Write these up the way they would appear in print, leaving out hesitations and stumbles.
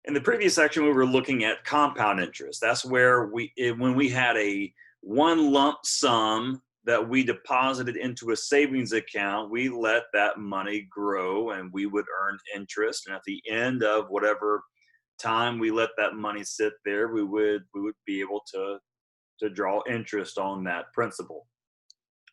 In the previous section, we were looking at compound interest. That's where when we had a one lump sum that we deposited into a savings account, we let that money grow and we would earn interest. And at the end of whatever time we let that money sit there, we would be able to draw interest on that principal.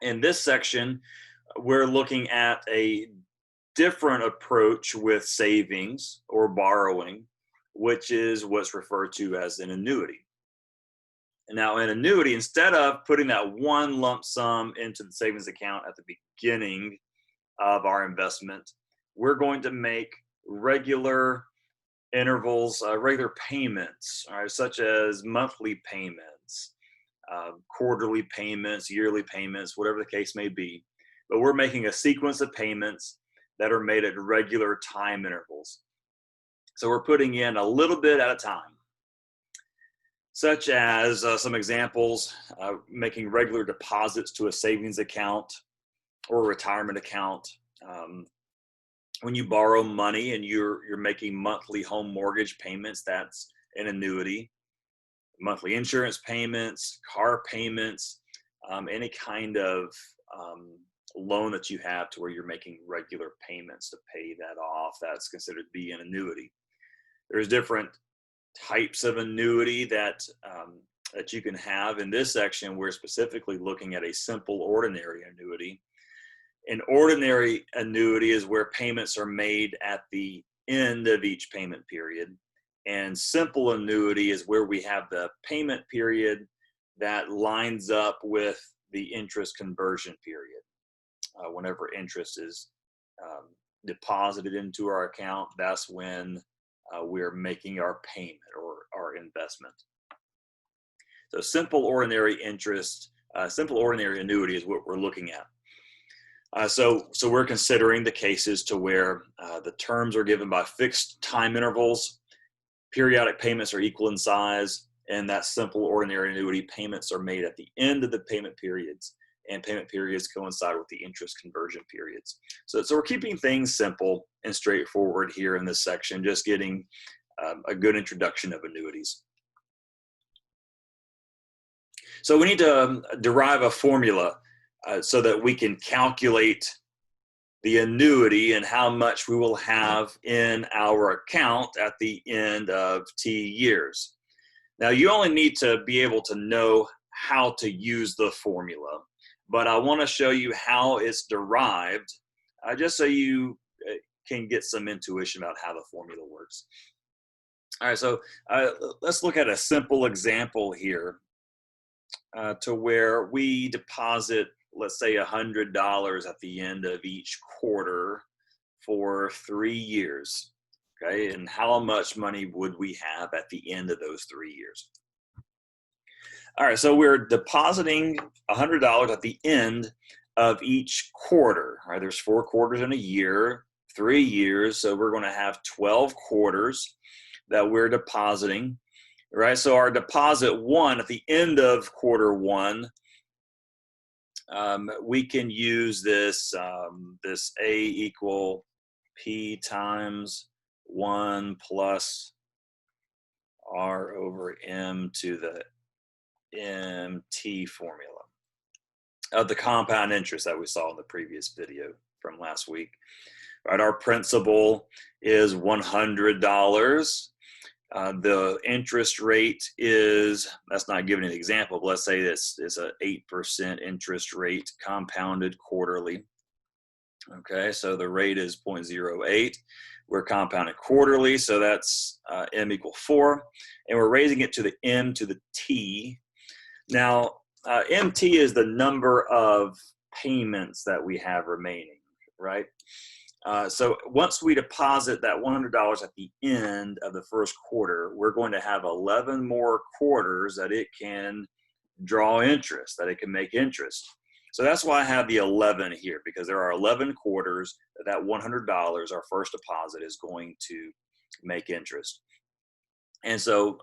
In this section, we're looking at a different approach with savings or borrowing, which is what's referred to as an annuity. Now, an annuity, instead of putting that one lump sum into the savings account at the beginning of our investment, we're going to make regular intervals, regular payments, all right, such as monthly payments, quarterly payments, yearly payments, whatever the case may be. But we're making a sequence of payments that are made at regular time intervals. So we're putting in a little bit at a time, such as some examples, making regular deposits to a savings account or a retirement account. When you borrow money and you're making monthly home mortgage payments, that's an annuity. Monthly insurance payments, car payments, any kind of loan that you have to where you're making regular payments to pay that off, that's considered to be an annuity. There's different types of annuity that you can have. In this section, we're specifically looking at a simple ordinary annuity. An ordinary annuity is where payments are made at the end of each payment period. And simple annuity is where we have the payment period that lines up with the interest conversion period. Whenever interest is deposited into our account, that's when we're making our payment or our investment. So simple ordinary interest, simple ordinary annuity is what we're looking at. So we're considering the cases to where the terms are given by fixed time intervals, periodic payments are equal in size, and that simple ordinary annuity payments are made at the end of the payment periods, and payment periods coincide with the interest conversion periods. So we're keeping things simple and straightforward here in this section, just getting a good introduction of annuities. So we need to derive a formula so that we can calculate the annuity and how much we will have in our account at the end of T years. Now, you only need to be able to know how to use the formula, but I want to show you how it's derived, just so you can get some intuition about how the formula works. All right, so let's look at a simple example here to where we deposit, let's say, $100 at the end of each quarter for 3 years. Okay, and how much money would we have at the end of those 3 years? All right, so we're depositing $100 at the end of each quarter. All right, there's 4 quarters in a year, 3 years, so we're going to have 12 quarters that we're depositing. Right, so our deposit 1 at the end of quarter 1, we can use this this A equal P times 1 plus R over M to the MT formula of the compound interest that we saw in the previous video from last week. Right, our principal is $100. The interest rate is, that's not giving an example, but let's say this is an 8% interest rate compounded quarterly. Okay, so the rate is 0.08. We're compounded quarterly, so that's M equal 4. And we're raising it to the M to the T. Now, MT is the number of payments that we have remaining, right? So once we deposit that $100 at the end of the first quarter, we're going to have 11 more quarters that it can draw interest, that it can make interest. So that's why I have the 11 here, because there are 11 quarters that $100, our first deposit, is going to make interest. And so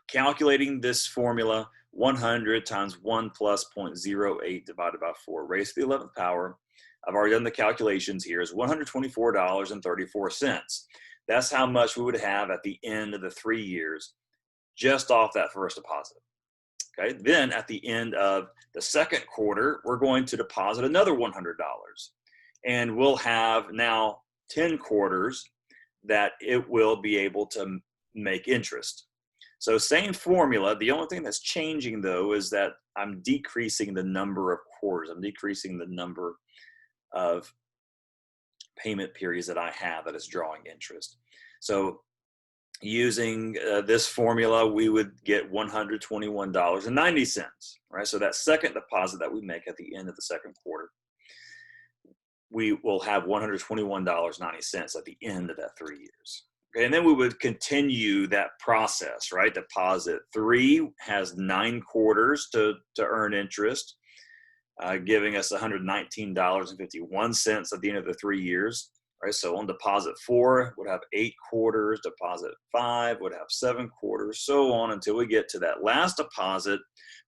calculating this formula, 100 times 1 plus 0.08 divided by 4 raised to the 11th power. I've already done the calculations here, is $124.34. That's how much we would have at the end of the 3 years just off that first deposit. Okay, then at the end of the second quarter, we're going to deposit another $100. And we'll have now 10 quarters that it will be able to make interest. So same formula. The only thing that's changing though is that I'm decreasing the number of quarters. I'm decreasing the number of payment periods that I have that is drawing interest. So using this formula, we would get $121.90, right? So that second deposit that we make at the end of the second quarter, we will have $121.90 at the end of that 3 years. Okay, and then we would continue that process, right? Deposit 3 has 9 quarters to earn interest, giving us $119.51 at the end of the 3 years. Right, so on deposit 4 would have 8 quarters, deposit 5 would have 7 quarters, so on until we get to that last deposit.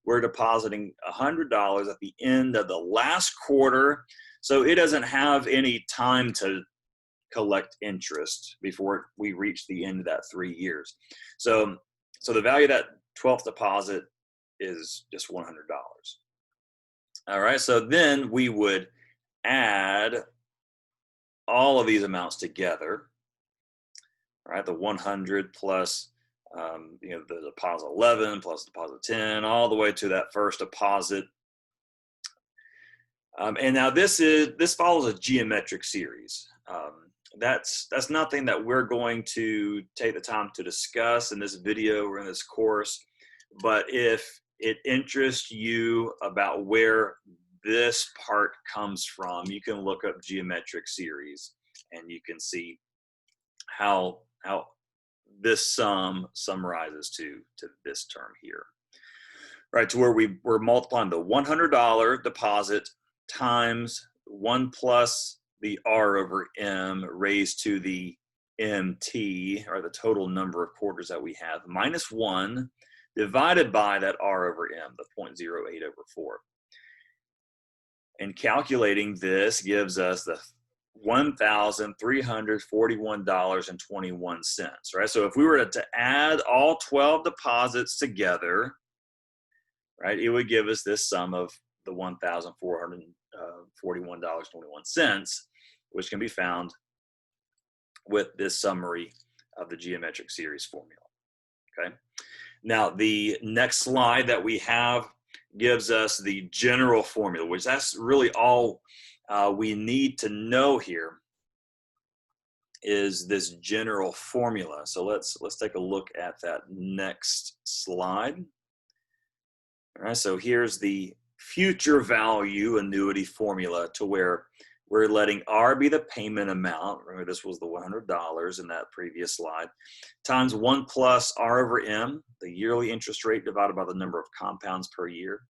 We're depositing $100 at the end of the last quarter, so it doesn't have any time to collect interest before we reach the end of that 3 years. So the value of that 12th deposit is just $100. All right, so then we would add all of these amounts together, right? The 100 plus, the deposit 11 plus deposit 10, all the way to that first deposit. And now this follows a geometric series. That's nothing that we're going to take the time to discuss in this video or in this course. But if it interests you about where this part comes from, you can look up geometric series and you can see how this sum summarizes to this term here, right? To where we're multiplying the $100 deposit times 1 plus the R over M raised to the MT, or the total number of quarters that we have, minus 1 divided by that R over M, the 0.08 over 4. And calculating this gives us the $1,341.21, right? So if we were to add all 12 deposits together, right, it would give us this sum of the $1,441.21, which can be found with this summary of the geometric series formula, okay? Now, the next slide that we have gives us the general formula, which that's really all we need to know here is this general formula. So let's take a look at that next slide. All right, so here's the future value annuity formula, to where we're letting R be the payment amount. Remember, this was the $100 in that previous slide, times 1 plus R over M, the yearly interest rate divided by the number of compounds per year,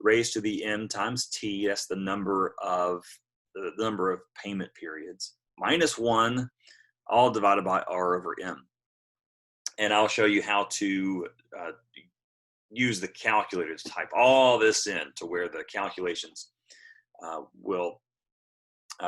raised to the M times T, that's the number of payment periods, minus 1, all divided by R over M. And I'll show you how to use the calculator to type all this in, to where the calculations will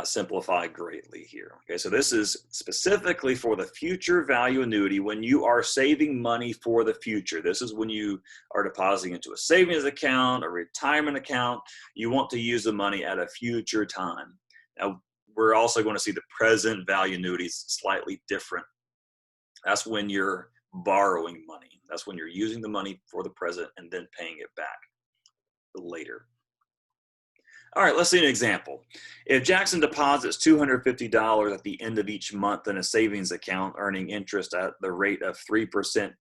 simplify greatly here. Okay, so this is specifically for the future value annuity. When you are saving money for the future, this is when you are depositing into a savings account, a retirement account. You want to use the money at a future time. Now, we're also going to see the present value annuities slightly different. That's when you're borrowing money. That's when you're using the money for the present and then paying it back later. All right, let's see an example. If Jackson deposits $250 at the end of each month in a savings account, earning interest at the rate of 3%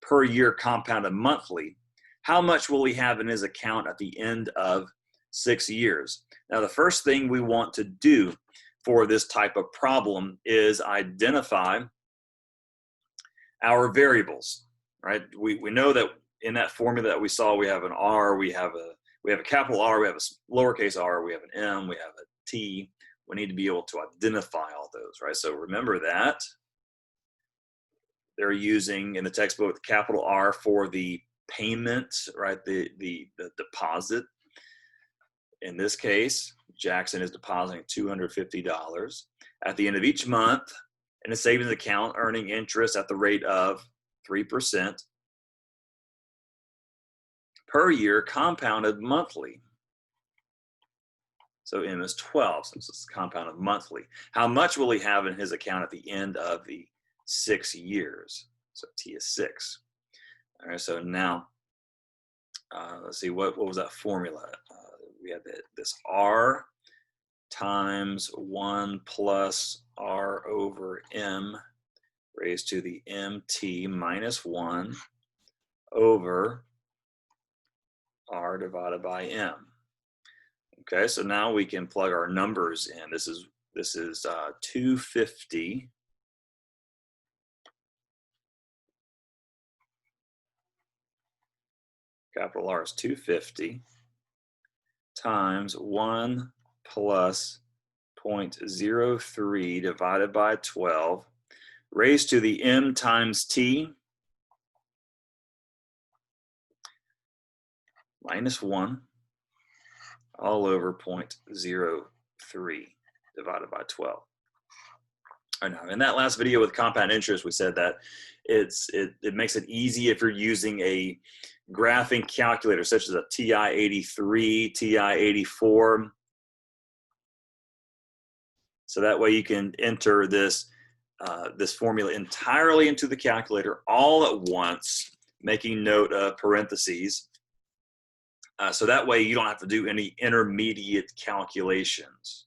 per year compounded monthly, how much will he have in his account at the end of 6 years? Now, the first thing we want to do for this type of problem is identify our variables, right? We know that in that formula that we saw, we have an R, we have a capital R, we have a lowercase r, we have an M, we have a T. We need to be able to identify all those, right? So remember that they're using in the textbook the capital R for the payment, right? The deposit. In this case, Jackson is depositing $250. At the end of each month, in a savings account earning interest at the rate of 3% per year compounded monthly. So M is 12 since it's compounded monthly. How much will he have in his account at the end of the 6 years? So T is 6. All right, so now let's see, what was that formula? We had this R times 1 plus R over M raised to the MT minus 1 over R divided by M. Okay, so now we can plug our numbers in. This is 250 capital R is 250 times 1 plus 0.03 divided by 12 raised to the M times T minus 1 all over 0.03 divided by 12. I know. In that last video with compound interest, we said that it makes it easy if you're using a graphing calculator such as a TI-83, TI-84. So that way you can enter this formula entirely into the calculator all at once, making note of parentheses. So that way you don't have to do any intermediate calculations.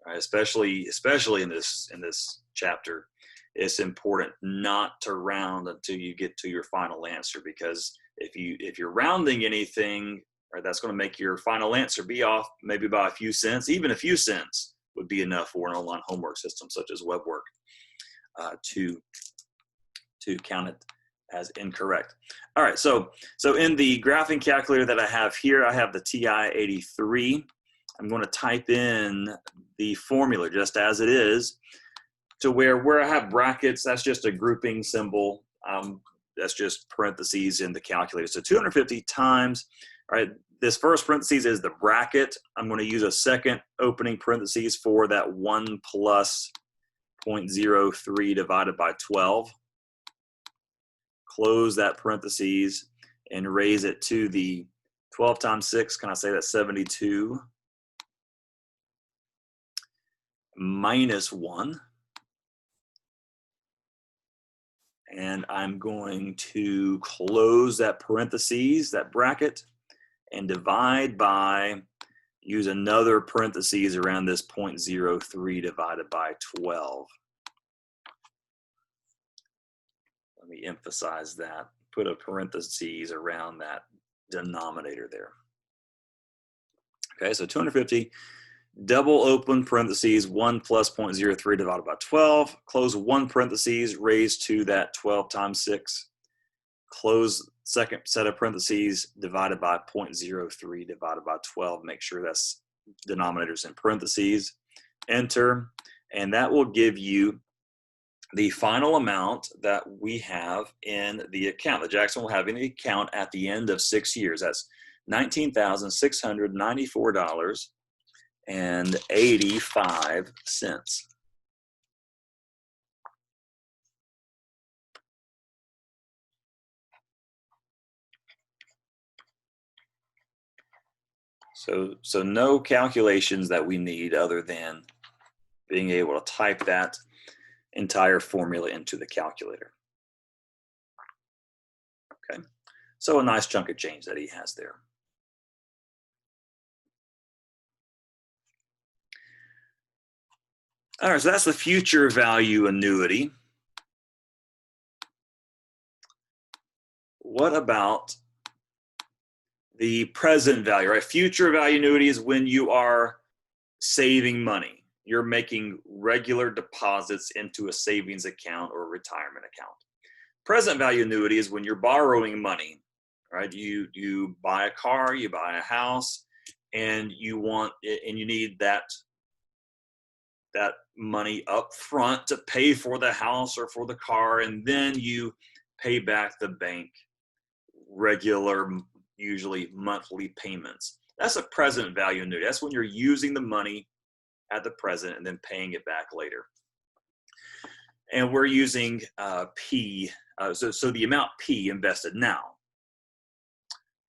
Right? Especially in this chapter, it's important not to round until you get to your final answer, because if you're rounding anything, right, that's going to make your final answer be off maybe by a few cents. Even a few cents would be enough for an online homework system such as WebWork to count it as incorrect. All right, so in the graphing calculator that I have here, I have the TI-83. I'm going to type in the formula just as it is, to where I have brackets, that's just a grouping symbol. That's just parentheses in the calculator. So 250 times, all right, this first parentheses is the bracket. I'm going to use a second opening parentheses for that 1 plus 0.03 divided by 12. Close that parentheses and raise it to the 12 times 6. Can I say that's 72? Minus 1. And I'm going to close that parentheses, that bracket, and divide by, use another parentheses around this 0.03 divided by 12. Let me emphasize that. Put a parentheses around that denominator there. Okay, so 250, double open parentheses, 1 plus 0.03 divided by 12, close one parentheses, raised to that 12 times 6, close second set of parentheses, divided by 0.03 divided by 12, make sure that's denominators in parentheses, enter, and that will give you the final amount that we have in the account, that Jackson will have in the account at the end of 6 years. That's $19,694.85. So no calculations that we need other than being able to type that entire formula into the calculator. Okay, so a nice chunk of change that he has there. All right, so that's the future value annuity. What about the present value, right? Future value annuity is when you are saving money. You're making regular deposits into a savings account or a retirement account. Present value annuity is when you're borrowing money, right? You buy a car, you buy a house, and you need that money up front to pay for the house or for the car, and then you pay back the bank regular, usually monthly payments. That's a present value annuity. That's when you're using the money at the present and then paying it back later. And we're using P, so the amount P invested now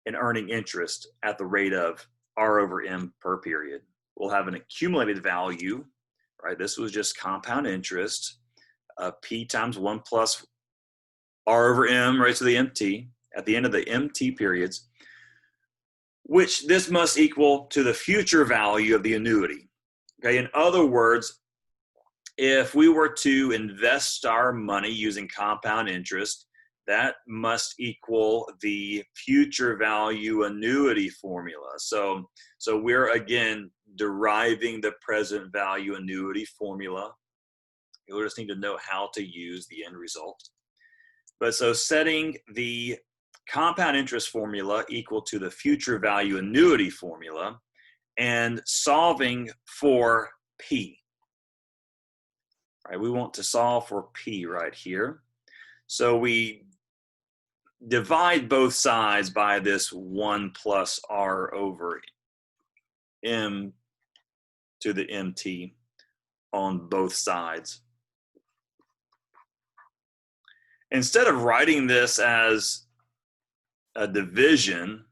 in earning interest at the rate of R over M per period will have an accumulated value, right? This was just compound interest, P times 1 plus R over M raised to the MT at the end of the MT periods, which this must equal to the future value of the annuity. Okay, in other words, if we were to invest our money using compound interest, that must equal the future value annuity formula. So we're again deriving the present value annuity formula. You'll just need to know how to use the end result. But so setting the compound interest formula equal to the future value annuity formula and solving for P. Right, we want to solve for P right here. So we divide both sides by this 1 plus R over M to the MT on both sides. Instead of writing this as a division,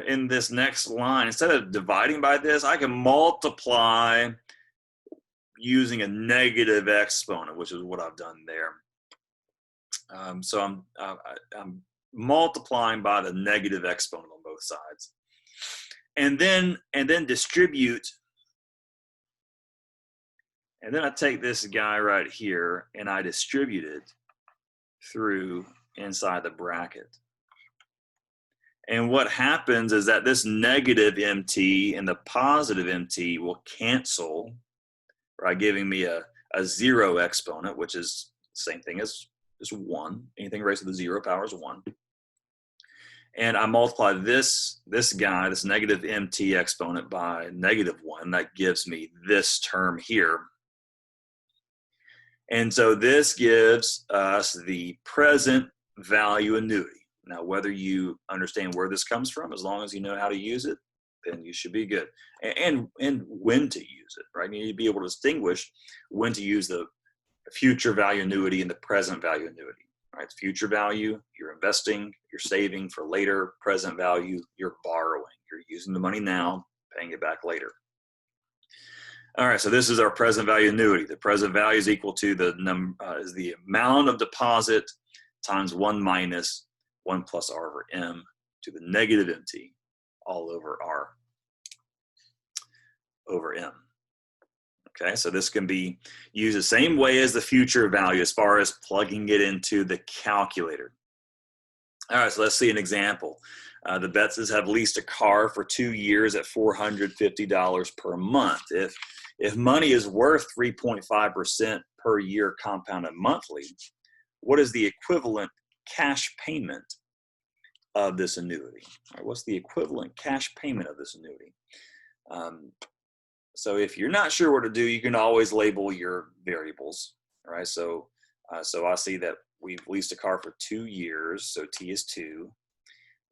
in this next line, instead of dividing by this, I can multiply using a negative exponent, which is what I've done there. So I'm multiplying by the negative exponent on both sides, and then distribute. And then I take this guy right here and I distribute it through inside the bracket. And what happens is that this negative MT and the positive MT will cancel, right, giving me a 0 exponent, which is the same thing as 1. Anything raised to the 0 power is 1. And I multiply this guy, this negative MT exponent, by negative 1. That gives me this term here. And so this gives us the present value annuity. Now, whether you understand where this comes from, as long as you know how to use it, then you should be good. And when to use it, right? You need to be able to distinguish when to use the future value annuity and the present value annuity. Right? Future value, you're investing, you're saving for later. Present value, you're borrowing. You're using the money now, paying it back later. All right, so this is our present value annuity. The present value is equal to the amount of deposit times 1 minus 1 plus R over M to the negative MT all over R over M. Okay, so this can be used the same way as the future value as far as plugging it into the calculator. All right, so let's see an example. The Betzes have leased a car for 2 years at $450 per month. If money is worth 3.5% per year compounded monthly, what is the equivalent cash payment of this annuity? Right, what's the equivalent cash payment of this annuity? So if you're not sure what to do, you can always label your variables. Right? So I see that we've leased a car for 2 years, so T is 2.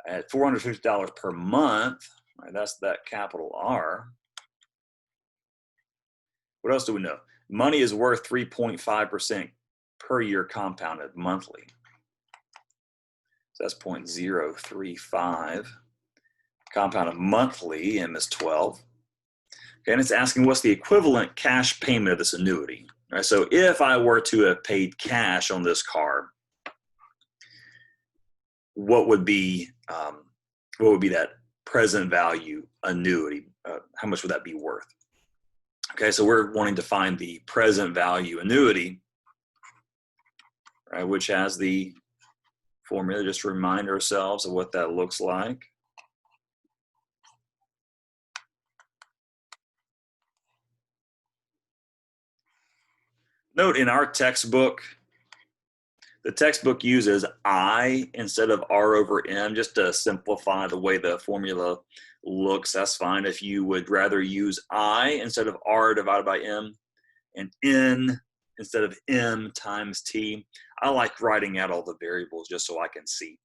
At $450 per month, right, that's that capital R. What else do we know? Money is worth 3.5% per year compounded monthly. So that's 0.035. Compounded monthly, M is 12. Okay, and it's asking what's the equivalent cash payment of this annuity. All right, so if I were to have paid cash on this car, what would be that present value annuity? How much would that be worth? Okay, so we're wanting to find the present value annuity, right, which has the formula, just to remind ourselves of what that looks like. Note in our textbook, the textbook uses I instead of R over M, just to simplify the way the formula looks. That's fine. If you would rather use I instead of R divided by M, and N instead of M times T, I like writing out all the variables just so I can see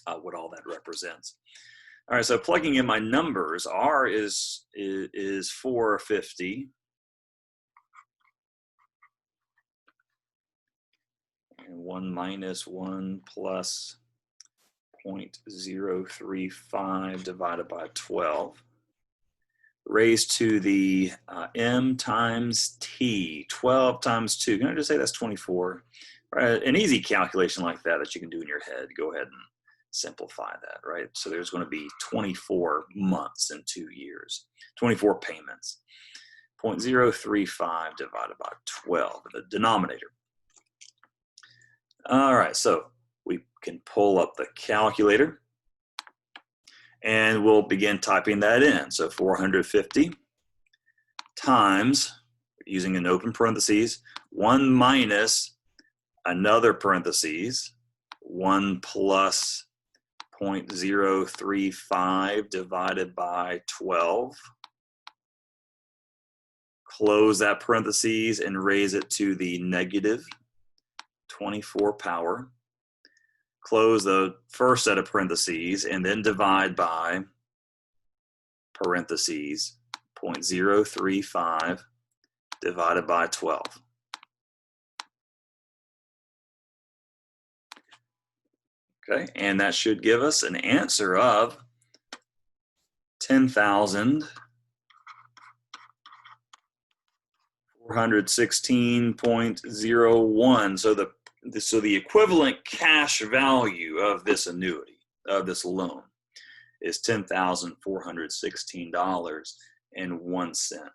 what all that represents. All right, so plugging in my numbers, R is 450. and 1 minus 1 plus 0.035 divided by 12 raised to the m times t. 12 times 2. Can I just say that's 24? Right? An easy calculation like that you can do in your head. Go ahead and simplify that, right? So there's going to be 24 months in 2 years, 24 payments. 0.035 divided by 12 in the denominator. All right, so we can pull up the calculator and we'll begin typing that in. So 450 times, using an open parentheses, 1 minus another parentheses, 1 plus 0.035 divided by 12. Close that parentheses and raise it to the negative 24 power. Close the first set of parentheses and then divide by parentheses 0.035 divided by 12. Okay, and that should give us an answer of 10,416.01. So the equivalent cash value of this annuity, of this loan, is $10,416.01.